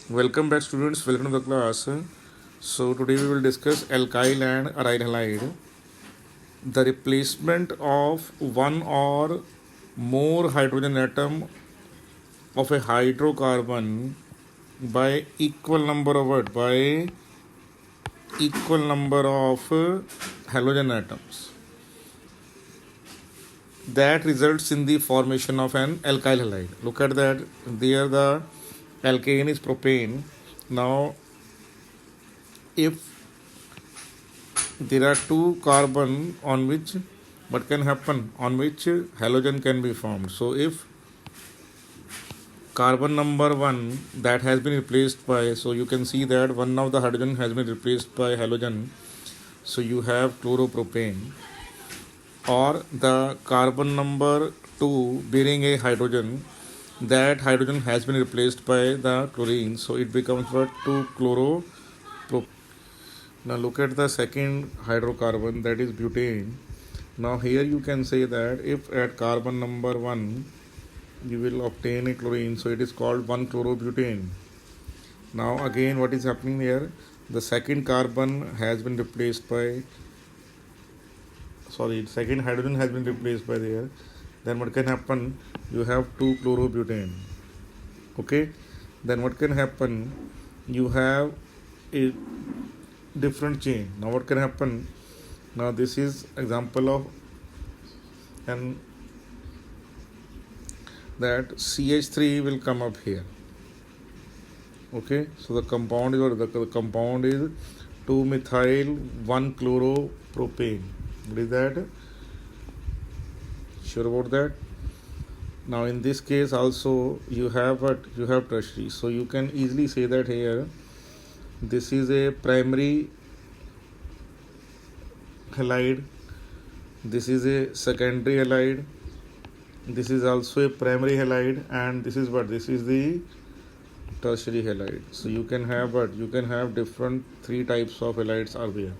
Welcome back, students. Welcome to the class. So today we will discuss alkyl and aryl halide. The replacement of one or more hydrogen atom of a hydrocarbon by equal number of what? By equal number of halogen atoms. That results in the formation of an alkyl halide. Look at that. There the alkane is propane. Now if there are two carbon on which what can happen, on which halogen can be formed. So if carbon number 1 that has been replaced by, so you can see that one of the hydrogen has been replaced by halogen, so you have chloropropane, or the carbon number 2 bearing a hydrogen, that hydrogen has been replaced by the chlorine, so it becomes what? 2-chloropropane. Now look at the second hydrocarbon, that is butane. Now here you can say that if at carbon number 1 you will obtain a chlorine, so it is called 1-chlorobutane. Now again what is happening here? The second carbon has been replaced by, second hydrogen has been replaced by there. Then what can happen? You have 2-chlorobutane. Okay. Then what can happen? You have a different chain. Now what can happen? Now this is example of and that CH3 will come up here. Okay, so the compound is 2-methyl 1-chloropropane. What is that? Sure about that? Now in this case also you have what? You have tertiary. So you can easily say that here this is a primary halide, this is a secondary halide, this is also a primary halide, and this is what? This is the tertiary halide. So you can have what? You can have different 3 types of halides are there.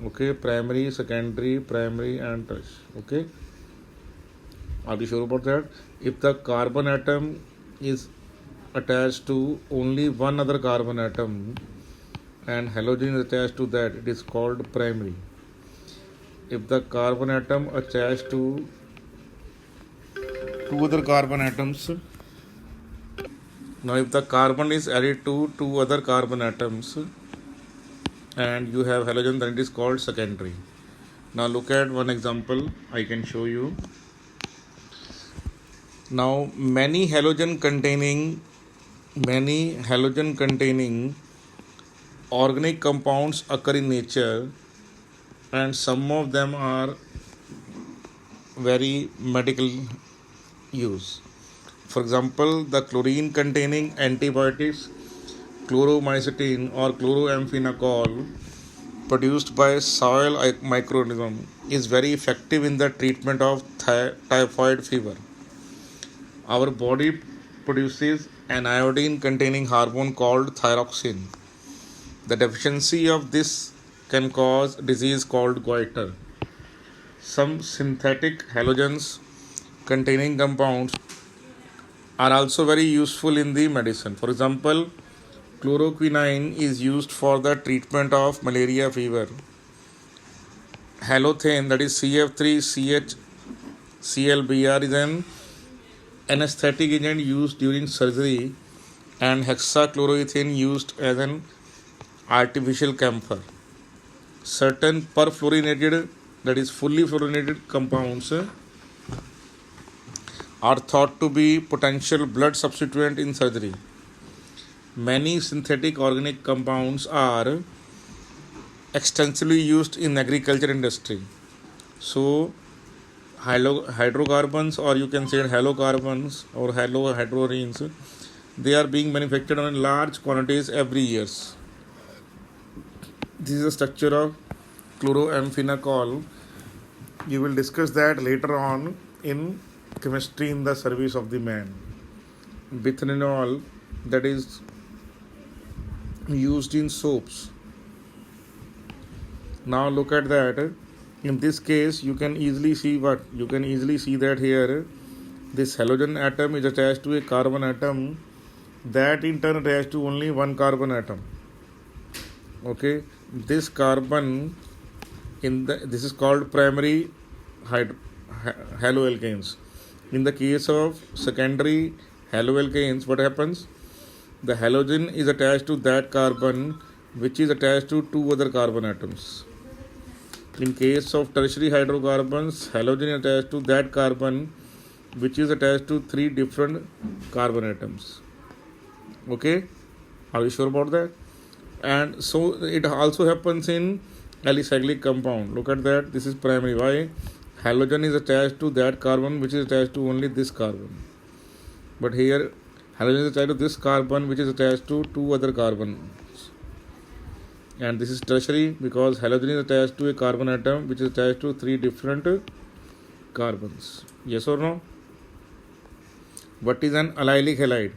Okay, primary, secondary, and tertiary. Okay, are you sure about that? If the carbon atom is attached to only one other carbon atom and halogen is attached to that, it is called primary. If the carbon atom attached to two other carbon atoms, now if the carbon is added to two other carbon atoms and you have halogen, then it is called secondary. Now look at one example I can show you. Now many halogen containing organic compounds occur in nature, and some of them are very medical use. For example, the chlorine containing antibiotics chloromycetin or chloramphenicol produced by soil microorganism is very effective in the treatment of typhoid fever. Our body produces an iodine containing hormone called thyroxine. The deficiency of this can cause disease called goiter. Some synthetic halogens containing compounds are also very useful in the medicine. For example, chloroquine is used for the treatment of malaria fever. Halothane, that is CF3CHClBr, is an anesthetic agent used during surgery, and hexachloroethane used as an artificial camphor. Certain perfluorinated, that is fully fluorinated compounds are thought to be potential blood substituent in surgery. Many synthetic organic compounds are extensively used in agriculture industry. So hydrocarbons, or you can say halocarbons or hydrogenes, they are being manufactured in large quantities every year. This is the structure of chloramphenicol. You will discuss that later on in chemistry in the service of the man. Bithionol, that is used in soaps. Now look at that. In this case you can easily see what? You can easily see that here this halogen atom is attached to a carbon atom that in turn attached to only one carbon atom. Okay, this carbon this is called primary haloalkanes. In the case of secondary haloalkanes, what happens? The halogen is attached to that carbon which is attached to two other carbon atoms. In case of tertiary hydrocarbons, halogen is attached to that carbon which is attached to three different carbon atoms. Okay, are you sure about that? And so it also happens in alicyclic compound. Look at that. This is primary. Why? Halogen is attached to that carbon which is attached to only this carbon. But here halogen is attached to this carbon which is attached to two other carbons. And this is tertiary because halogen is attached to a carbon atom which is attached to three different carbons. Yes or no? What is an allylic halide?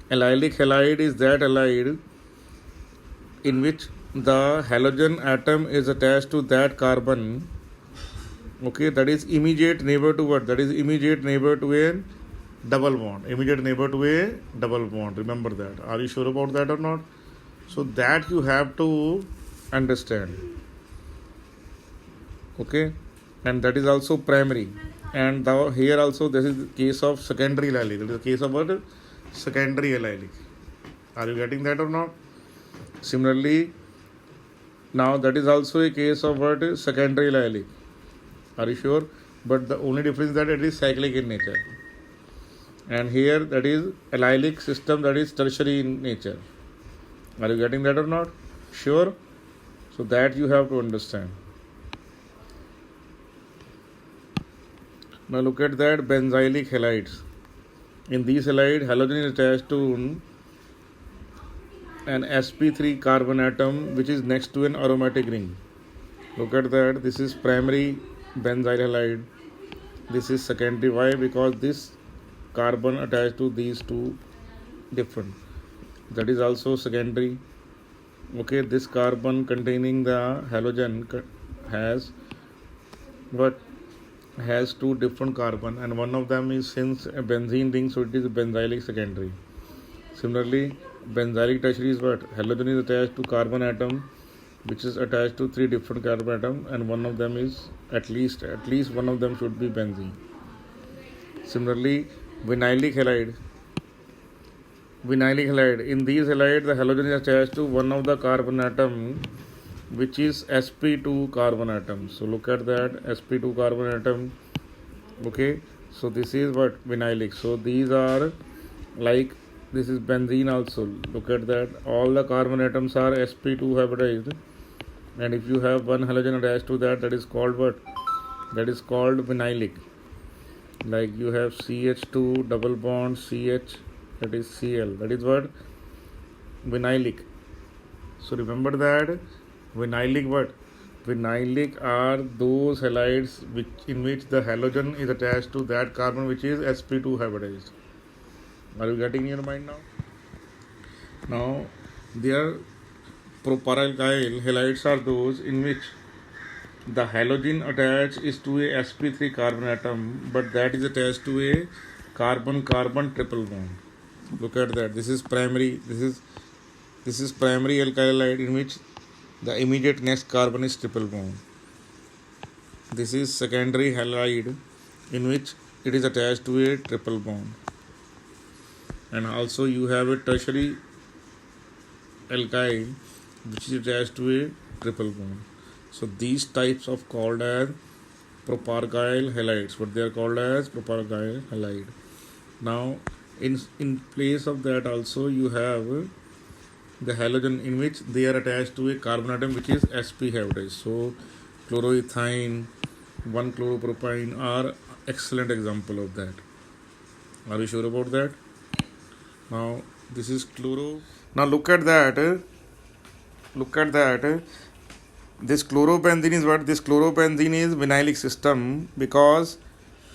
Allylic halide is that halide in which the halogen atom is attached to that carbon. Okay, that is immediate neighbor to what? That is immediate neighbor to a double bond. Immediate neighbor to a double bond. Remember that. Are you sure about that or not? So that you have to understand. Okay, and that is also primary. And here also this is the case of secondary allylic. That is the case of what? Secondary allylic. Are you getting that or not? Similarly, now that is also a case of what? Secondary allylic. Are you sure? But the only difference is that it is cyclic in nature. And here that is allylic system, that is tertiary in nature. Are you getting that or not? Sure? So that you have to understand. Now look at that benzylic halides. In these halides, halogen is attached to an sp3 carbon atom which is next to an aromatic ring. Look at that. This is primary benzyl halide. This is secondary. Why? Because this carbon attached to these two different. That is also secondary. Okay, this carbon containing the halogen has what? Has two different carbon, and one of them is since a benzene ring, so it is benzylic secondary. Similarly, benzylic tertiary is what? Halogen is attached to carbon atom which is attached to three different carbon atoms, and one of them is at least one of them should be benzene. Similarly, vinylic halide. In these halides, the halogen is attached to one of the carbon atom which is sp2 carbon atom. So look at that sp2 carbon atom. Okay, so this is what? Vinylic. So these are like, this is benzene also. Look at that. All the carbon atoms are sp2 hybridized, and if you have one halogen attached to that, that is called what? That is called vinylic. Like you have CH2 double bond CH, that is Cl. That is what? Vinylic. So remember that vinylic what? Vinylic are those halides in which the halogen is attached to that carbon which is sp2 hybridized. Are you getting in your mind now? Now, their proparalkyl halides are those in which the halogen attached is to a sp3 carbon atom, but that is attached to a carbon-carbon triple bond. Look at that. This is primary. This is primary alkyl halide in which the immediate next carbon is triple bond. This is secondary halide in which it is attached to a triple bond. And also you have a tertiary alkyl which is attached to a triple bond. So these types of called as propargyl halides. What they are called as? Propargyl halide. Now in place of that also you have the halogen in which they are attached to a carbon atom which is sp hybridized. So chloroethane, 1-chloropropene are excellent example of that. Are you sure about that? Now this is chloro. Now look at that. This chlorobenzene is what? This chlorobenzene is vinylic system because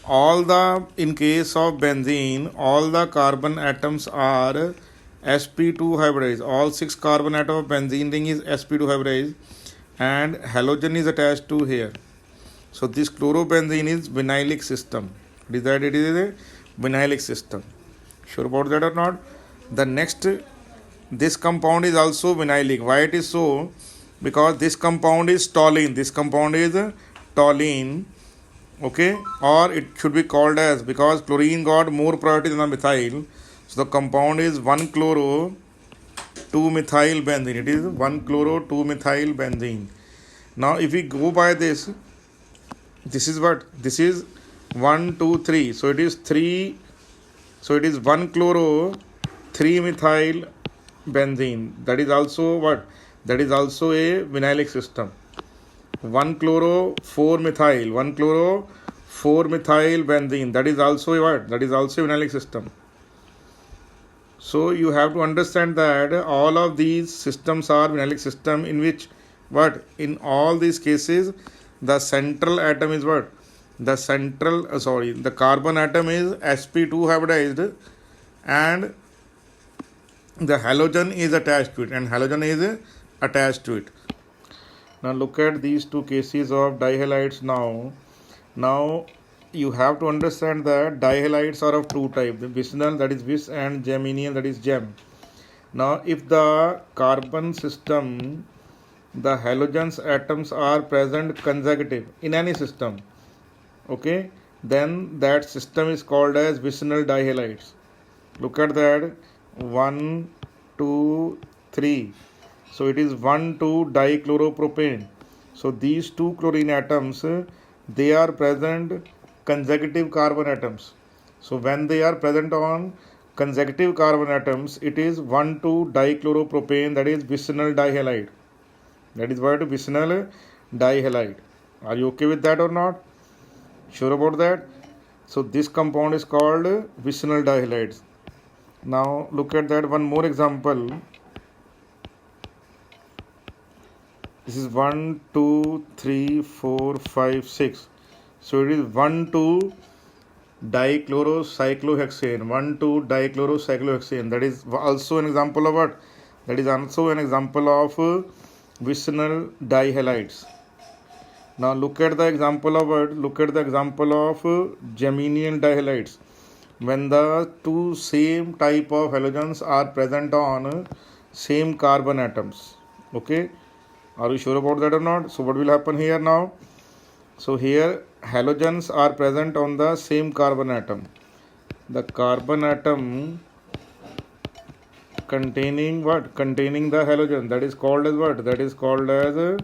in case of benzene, all the carbon atoms are sp2 hybridized. All 6 carbon atoms of benzene ring is sp2 hybridized, and halogen is attached to here. So this chlorobenzene is vinylic system. It is a vinylic system. Sure about that or not? The next, this compound is also vinylic. Why it is so? Because this compound is toluene. This compound is toluene. Okay, or it should be called as, because chlorine got more priority than the methyl, so the compound is 1 chloro 2 methyl benzene. It is 1 chloro 2 methyl benzene. Now if we go by this, this is what? This is 1 2 3. So it is 3. So it is 1 chloro 3 methyl benzene. That is also what? That is also a vinylic system. 1 chloro 4 methyl. 1 chloro 4 methyl benzene. That is also a what? That is also a vinylic system. So you have to understand that all of these systems are vinylic system, in which what? In all these cases, the central atom is what? The central, the carbon atom is sp2 hybridized, and the halogen is attached to it, Now look at these two cases of dihalides now. Now you have to understand that dihalides are of two types: the vicinal, that is vis, and geminian, that is gem. Now if the carbon system, the halogens atoms are present consecutive in any system, okay, then that system is called as vicinal dihalides. Look at that, 1 2 3. So it is 1 2 dichloropropane. So these two chlorine atoms, they are present consecutive carbon atoms. So when they are present on consecutive carbon atoms, it is 1 2 dichloropropane, that is vicinal dihalide. That is what? Vicinal dihalide. Are you okay with that or not? Sure about that? So this compound is called vicinal dihalides. Now look at that, one more example. This is 1 2 3 4 5 6. So it is 1 2 dichlorocyclohexane. 1 2 dichlorocyclohexane. That is also an example of what? That is also an example of vicinal dihalides. Now look at the example of what? Look at the example of geminian dihalides. When the two same type of halogens are present on same carbon atoms. Okay, are you sure about that or not? So what will happen here now? So here halogens are present on the same carbon atom. The carbon atom containing what? Containing the halogen, that is called as what? That is called as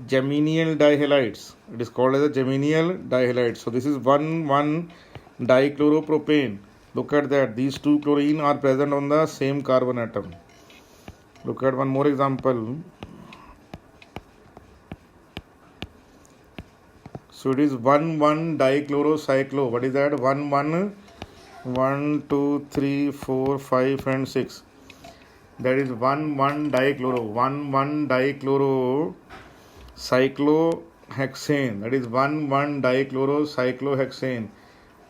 geminial dihalides. It is called as a geminial dihalides. So this is 1 1 dichloropropane. Look at that, these two chlorine are present on the same carbon atom. Look at one more example. So it is 1 1 dichlorocyclo. What is that? 1 1 1 2 3 4 5 and 6. That is 1 1 dichloro. 1 1 dichlorocyclohexane. That is 1 1 dichlorocyclohexane.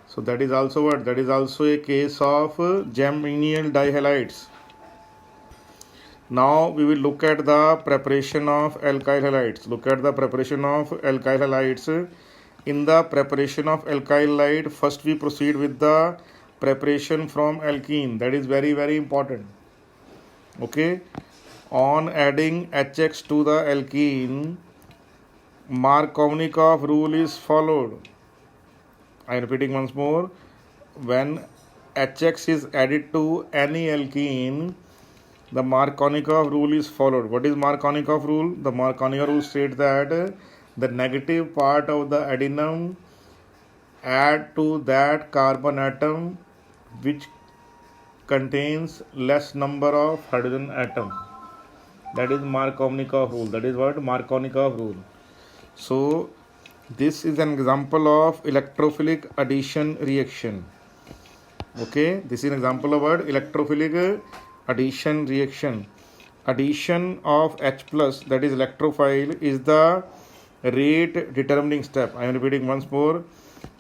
So that is also what? That is also a case of geminial dihalides. Now we will look at the preparation of alkyl halides. Look at the preparation of alkyl halides. In the preparation of alkyl halide, first we proceed with the preparation from alkene. That is very, very important. Okay. On adding HX to the alkene, Markovnikov rule is followed. I am repeating once more. When HX is added to any alkene, the Markovnikov rule is followed. What is Markovnikov rule? The Markovnikov rule states that the negative part of the adenine add to that carbon atom which contains less number of hydrogen atom. That is Markovnikov rule. That is what? Markovnikov rule. So this is an example of electrophilic addition reaction. Okay, this is an example of what? Electrophilic addition reaction. Addition of H plus, that is electrophile, is the rate determining step. I am repeating once more.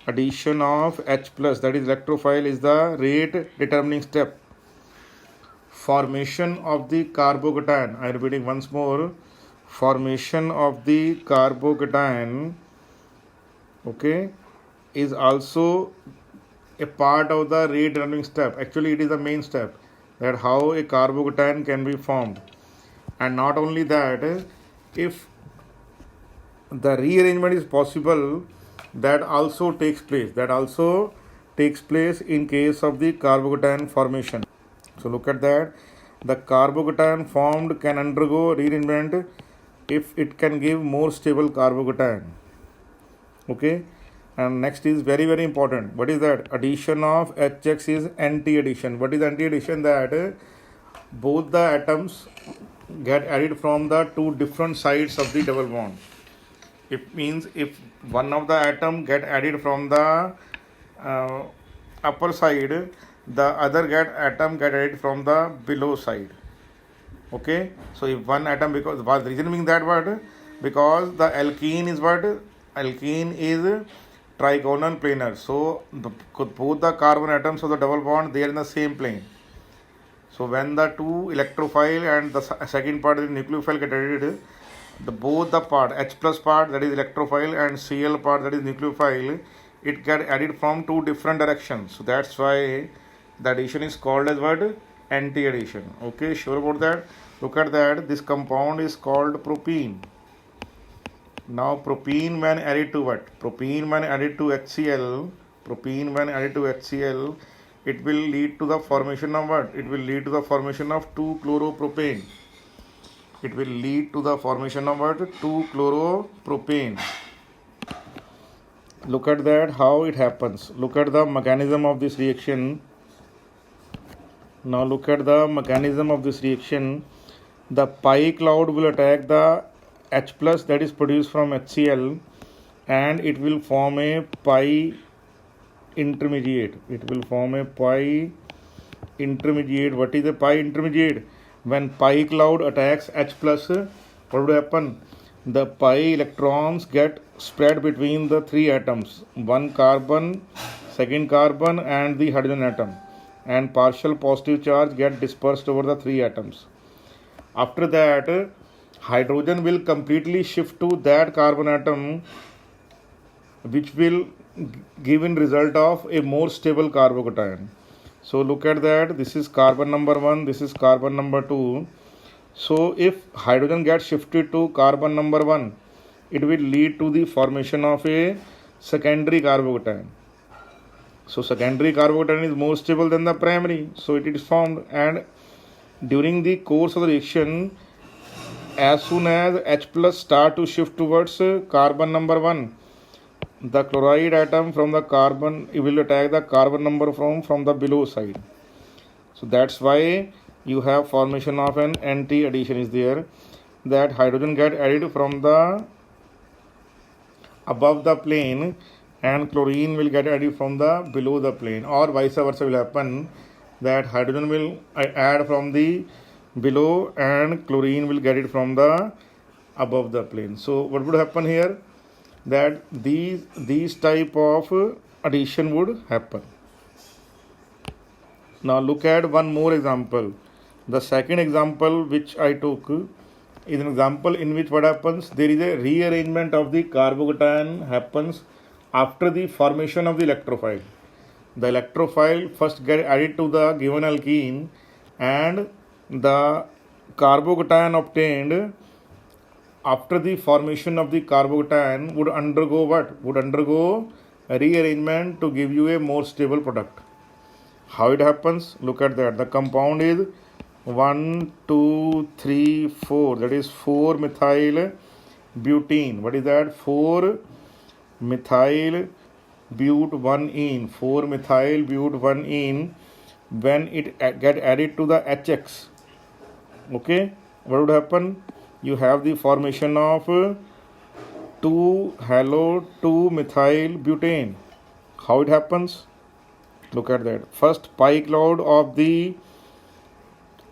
Addition of H plus, that is electrophile, is the rate determining step. Formation of the carbocation. I am repeating once more. Formation of the carbocation, okay, is also a part of the redetermining step. Actually, it is the main step, that how a carbocation can be formed. And not only that, if the rearrangement is possible, that also takes place in case of the carbocation formation. So look at that. The carbocation formed can undergo rearrangement if it can give more stable carbocation. Okay. And next is very very important. What is that? Addition of HX is anti-addition. What is anti-addition? That both the atoms get added from the two different sides of the double bond. It means if one of the atom get added from the upper side, the other atom get added from the below side. Okay, so if one atom, because the reason being that what, because the alkene is what, alkene is trigonal planar, so both the carbon atoms of the double bond, they are in the same plane. So when the two electrophile and the second part is nucleophile get added, both the part H plus part, that is electrophile, and Cl part, that is nucleophile, it get added from two different directions. So that's why the addition is called as what? Anti-addition. Okay, sure about that? Look at that. This compound is called propene. Now propene when added to what? Propene when added to HCl, it will lead to the formation of what? It will lead to the formation of 2-chloropropane. It will lead to the formation of what? 2-chloropropane. Look at that, how it happens. Look at the mechanism of this reaction. Now look at the mechanism of this reaction. The pi cloud will attack the H plus that is produced from HCl, and it will form a pi intermediate. It will form a pi intermediate. What is a pi intermediate? When pi cloud attacks H plus, what would happen? The pi electrons get spread between the three atoms, one carbon, second carbon, and the hydrogen atom, and partial positive charge get dispersed over the three atoms. After that, hydrogen will completely shift to that carbon atom, which will give in result of a more stable carbocation. So look at that. This is carbon number 1, this is carbon number 2. So if hydrogen gets shifted to carbon number 1, it will lead to the formation of a secondary carbocation. So secondary carbocation is more stable than the primary, so it is formed. And during the course of the reaction, as soon as H plus start to shift towards carbon number 1, the chloride atom from the carbon, it will attack the carbon number from the below side. So that's why you have formation of an anti-addition is there, that hydrogen get added from the above the plane and chlorine will get added from the below the plane, or vice versa will happen, that hydrogen will add from the below and chlorine will get it from the above the plane. So what would happen here? That these type of addition would happen. Now look at one more example. The second example which I took is an example in which what happens, there is a rearrangement of the carbocation happens after the formation of the electrophile. The electrophile first get added to the given alkene, and the carbocation obtained after the formation of the carbocation would undergo what? Would undergo a rearrangement to give you a more stable product. How it happens? Look at that. The compound is 1, 2, 3, 4. That is 4-methyl butene. What is that? 4-methyl but-1-ene. 4-methyl but-1-ene. When it get added to the HX, okay, what would happen? You have the formation of 2-halo-2-methyl butane. How it happens? Look at that. First pi cloud of the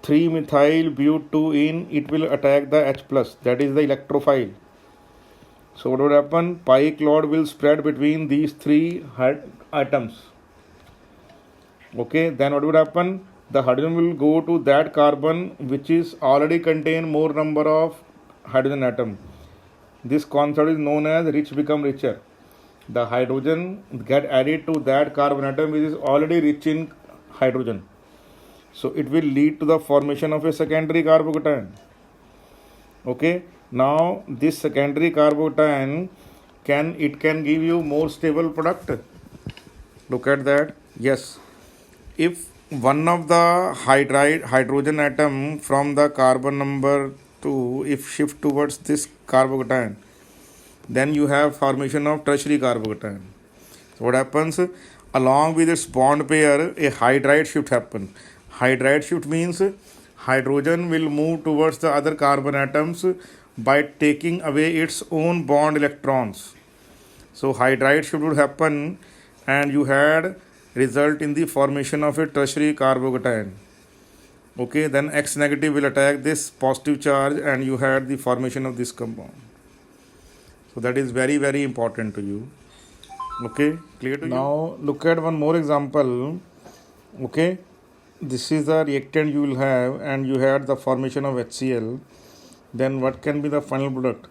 3-methyl but-2-ene, it will attack the H plus, that is the electrophile. So what would happen? Pi cloud will spread between these three atoms. Okay, then what would happen? The hydrogen will go to that carbon which is already contain more number of hydrogen atom. This concept is known as rich become richer. The hydrogen get added to that carbon atom which is already rich in hydrogen. So it will lead to the formation of a secondary carbocation. Okay, now this secondary carbocation can give you more stable product. Look at that. Yes, if one of the hydrogen atom from the carbon number 2 if shift towards this carbocation, then you have formation of tertiary carbocation. So what happens? Along with its bond pair, a hydride shift happens. Hydride shift means hydrogen will move towards the other carbon atoms by taking away its own bond electrons. So hydride shift would happen, and you had result in the formation of a tertiary carbocation. Okay, then X negative will attack this positive charge, and you had the formation of this compound. So that is very, very important to you. Okay, clear to you? Now look at one more example. Okay, this is the reactant you will have, and you had the formation of HCl. Then what can be the final product?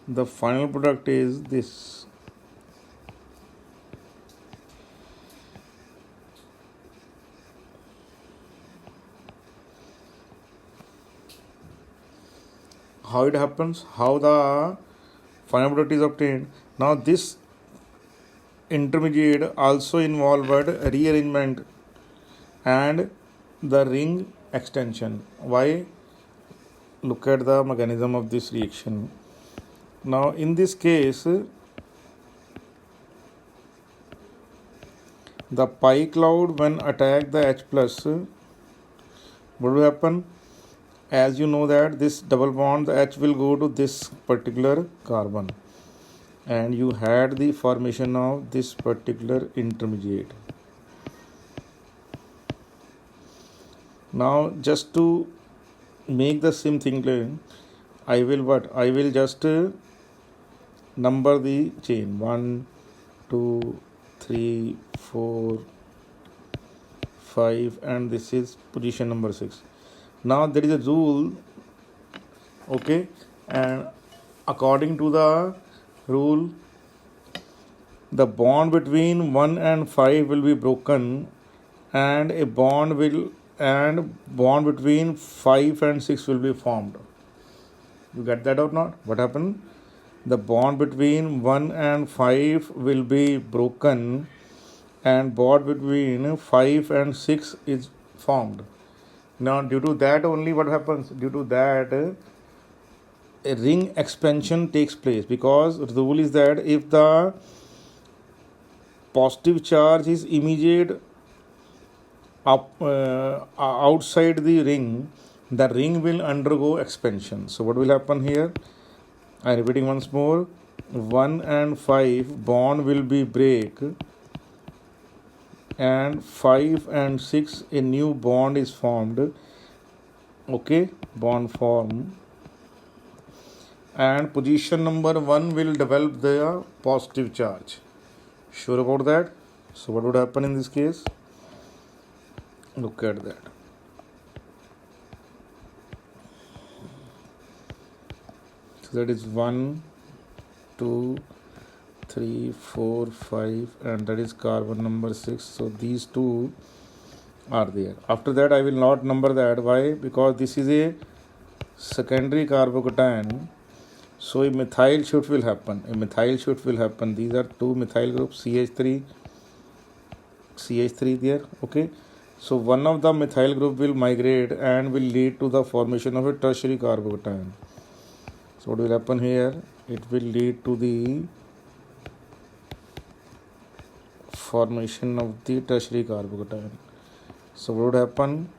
The final product is this. How it happens? How the final product is obtained? Now this intermediate also involved rearrangement and the ring extension. Why? Look at the mechanism of this reaction. Now in this case, the pi cloud when attack the H plus, what will happen? As you know that this double bond, the H will go to this particular carbon, and you had the formation of this particular intermediate. Now just to make the same thing clear, I will just number the chain 1 2 3 4 5, and this is position number 6. Now there is a rule, okay, and according to the rule, the bond between 1 and 5 will be broken, and a bond between 5 and 6 will be formed. You get that or not? What happened? The bond between 1 and 5 will be broken, and bond between 5 and 6 is formed. Now due to that only, what happens? Due to that, a ring expansion takes place, because the rule is that if the positive charge is immediate outside the ring will undergo expansion. So what will happen here? I am repeating once more. 1 and 5 bond will be break, and 5 and 6 a new bond is formed. Okay, bond form, and position number 1 will develop the positive charge. Sure about that? So what would happen in this case? Look at that. So that is 1 2 3 4 5, and that is carbon number 6. So these two are there. After that I will not number that. Why? Because this is a secondary carbocation. So a methyl shift will happen. These are two methyl groups, CH3 there. Okay. So one of the methyl group will migrate and will lead to the formation of a tertiary carbocation. So what will happen here? It will lead to the formation of the tertiary carbocation. So what would happen?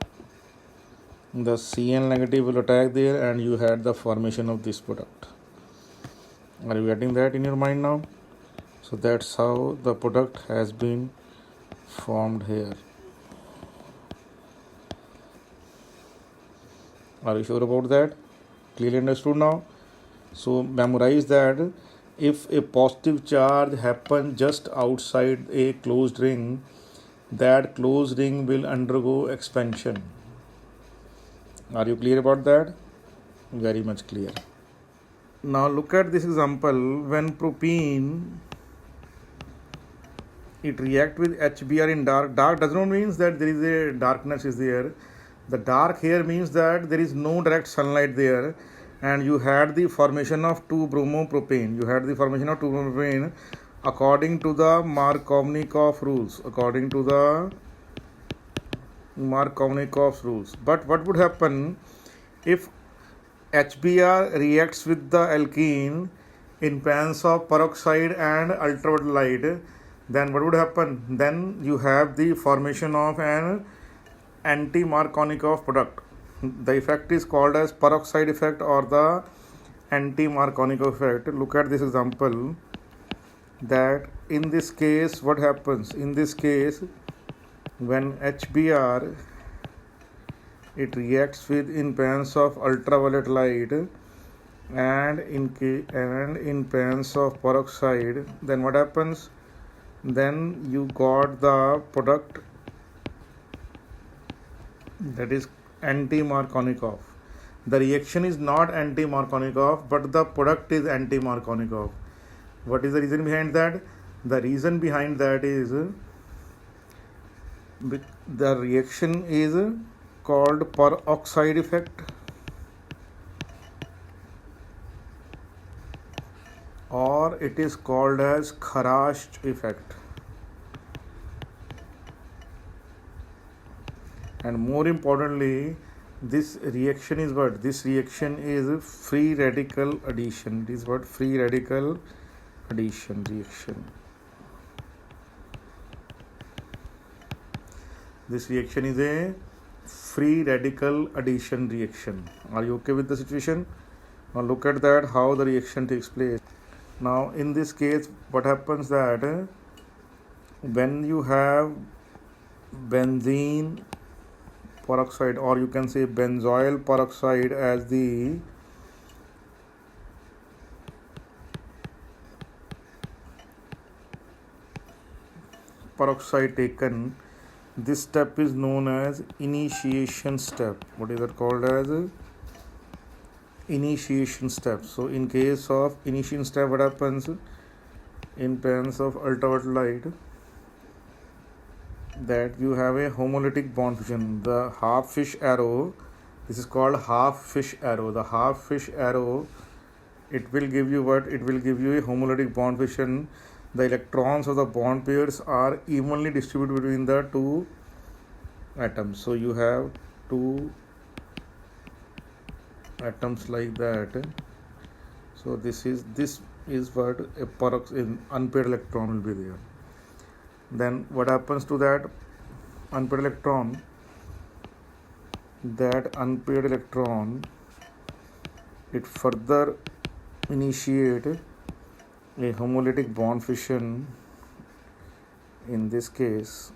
The Cl negative will attack there, and you had the formation of this product. Are you getting that in your mind now? So that's how the product has been formed here. Are you sure about that? Clearly understood now? So memorize that if a positive charge happens just outside a closed ring, that closed ring will undergo expansion. Are you clear about that? Very much clear. Now look at this example. When propene it react with HBr in dark. Dark does not means that there is a darkness is there. The dark here means that there is no direct sunlight there, and you had the formation of 2-bromopropane. You had the formation of 2-bromopropane according to the Markovnikov rules. According to the Markovnikov rules. But what would happen if HBr reacts with the alkene in presence of peroxide and ultraviolet light? Then what would happen? Then you have the formation of an anti-Markovnikov product. The effect is called as peroxide effect or the anti-Markovnikov effect. Look at this example, that in this case what happens? In this case, when HBr it reacts with in presence of ultraviolet light and in presence of peroxide, then what happens? Then you got the product that is anti-Markovnikov. The reaction is not anti-Markovnikov, but the product is anti-Markovnikov. What is the reason behind that? The reason behind that is the reaction is called peroxide effect or it is called as Kharash effect. And more importantly, this reaction is what? This reaction is free radical addition. It is what? Free radical addition reaction. This reaction is a free radical addition reaction. Are you okay with the situation? Now look at that, how the reaction takes place. Now in this case, what happens that when you have benzene peroxide, or you can say benzoyl peroxide as the peroxide taken, this step is known as initiation step. What is it called as? Initiation step. So in case of initiation step, what happens? In presence of ultraviolet light, that you have a homolytic bond fusion. The half fish arrow, this is called half fish arrow. The half fish arrow, it will give you what? It will give you a homolytic bond fusion. The electrons of the bond pairs are evenly distributed between the two atoms. So you have two atoms like that. So this is what a unpaired electron will be there. Then what happens to that unpaired electron? That unpaired electron, it further initiate a homolytic bond fission. In this case,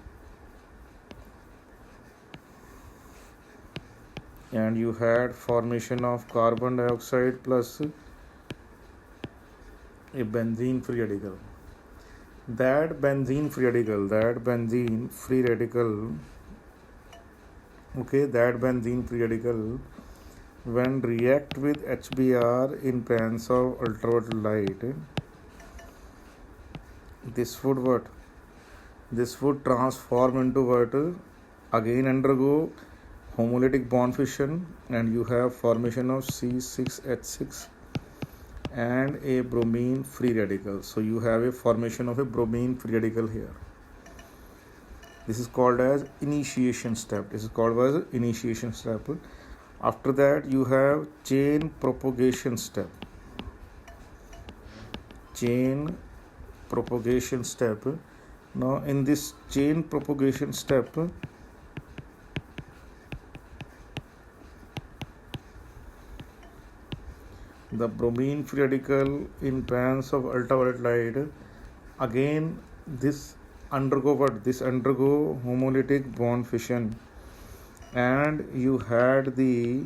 and you had formation of carbon dioxide plus a benzene free radical. That benzene free radical, when react with HBr in presence of ultraviolet light, this would what? This would transform into what? Again undergo homolytic bond fission, and you have formation of C6H6 and a bromine free radical. So you have a formation of a bromine free radical here. This is called as initiation step. After that, you have chain propagation step. Now in this chain propagation step, the bromine free radical in presence of ultraviolet light, again this undergo homolytic bond fission, and you had the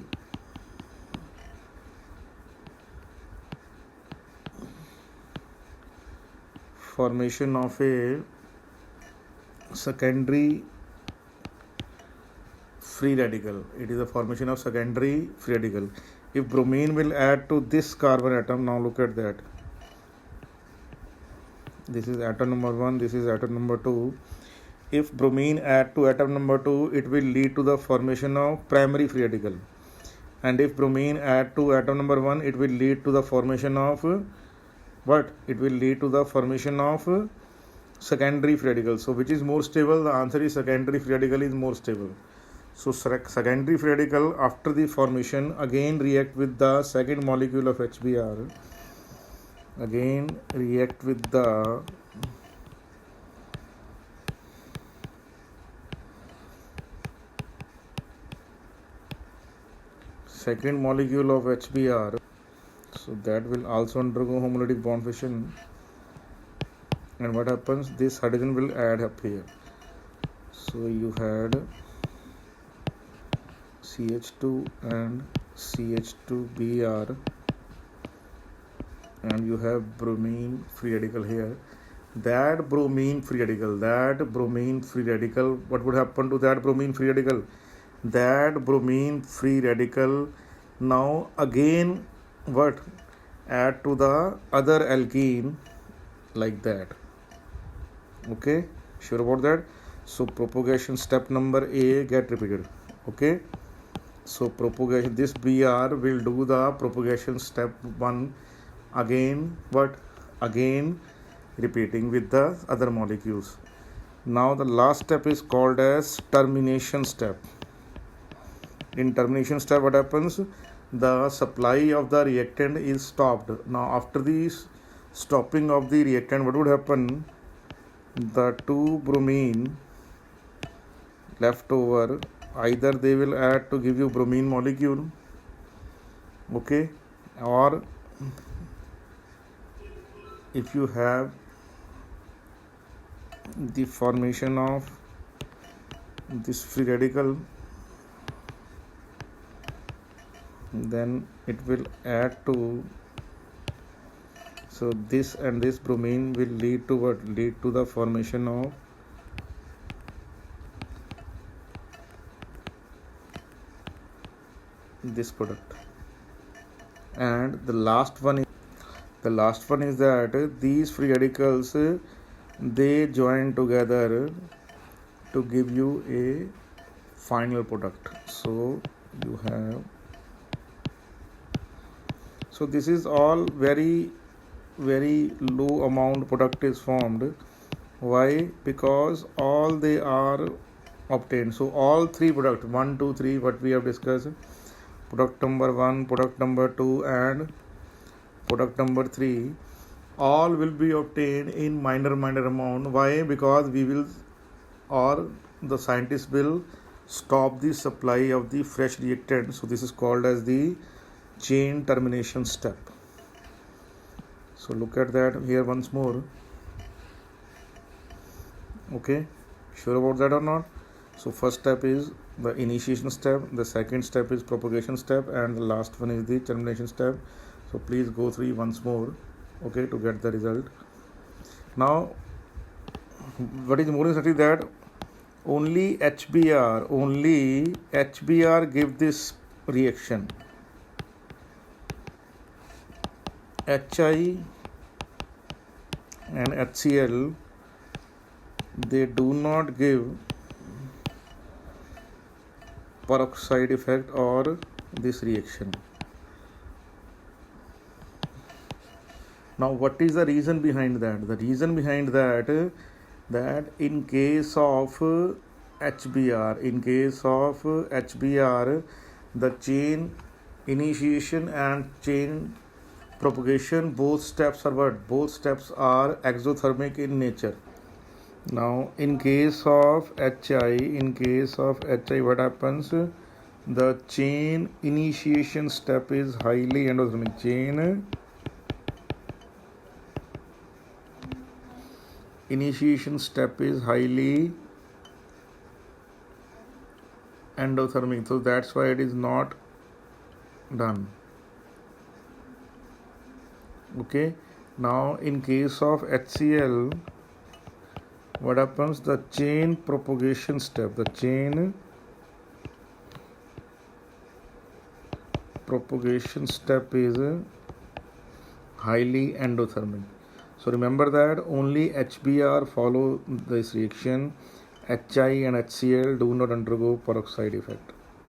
formation of a secondary free radical. It is a formation of secondary free radical. If bromine will add to this carbon atom, now look at that. This is atom number 1, this is atom number 2. If bromine add to atom number 2, it will lead to the formation of primary free radical. And if bromine add to atom number 1, it will lead to the formation of what? It will lead to the formation of secondary free radical. So which is more stable? The answer is secondary free radical is more stable. So secondary free radical after the formation again react with the second molecule of HBr. Again react with the second molecule of HBr. So that will also undergo homolytic bond fission. And what happens? This hydrogen will add up here. So you had CH2 and CH2Br, and you have bromine free radical here. That bromine free radical, what would happen to that bromine free radical? That bromine free radical now again what? Add to the other alkene like that. Okay, sure about that? So propagation step number A get repeated. Okay, so propagation, this Br will do the propagation step 1 again, what? Again repeating with the other molecules. Now the last step is called as termination step. In termination step, what happens? The supply of the reactant is stopped. Now after the stopping of the reactant, what would happen? The two bromine left over, either they will add to give you bromine molecule, okay, or if you have the formation of this free radical, then it will add to, so this and this bromine will lead to what? Lead to the formation of this product. And the last one is that these free radicals they join together to give you a final product. So you have, so this is all very low amount product is formed. Why? Because all they are obtained. So all three product 1, 2, 3 what we have discussed, product number 1, product number 2 and product number 3, all will be obtained in minor amount. Why? Because we will, or the scientists will stop the supply of the fresh reactant. So this is called as the chain termination step. So look at that here once more. Okay, sure about that or not? So first step is the initiation step, the second step is propagation step, and the last one is the termination step. So please go through once more, okay, to get the result. Now what is more interesting that only HBr give this reaction. Hi and HCl, they do not give peroxide effect or this reaction. Now what is the reason behind that? The reason behind that in case of HBr, the chain initiation and chain propagation, both steps are what? Both steps are exothermic in nature. Now in case of Hi, what happens? The chain initiation step is highly endothermic. Chain initiation step is highly endothermic, so that's why it is not done. Okay, now in case of HCl, what happens? The chain propagation step, is highly endothermic. So remember that only HBr follow this reaction. HI and HCl do not undergo peroxide effect.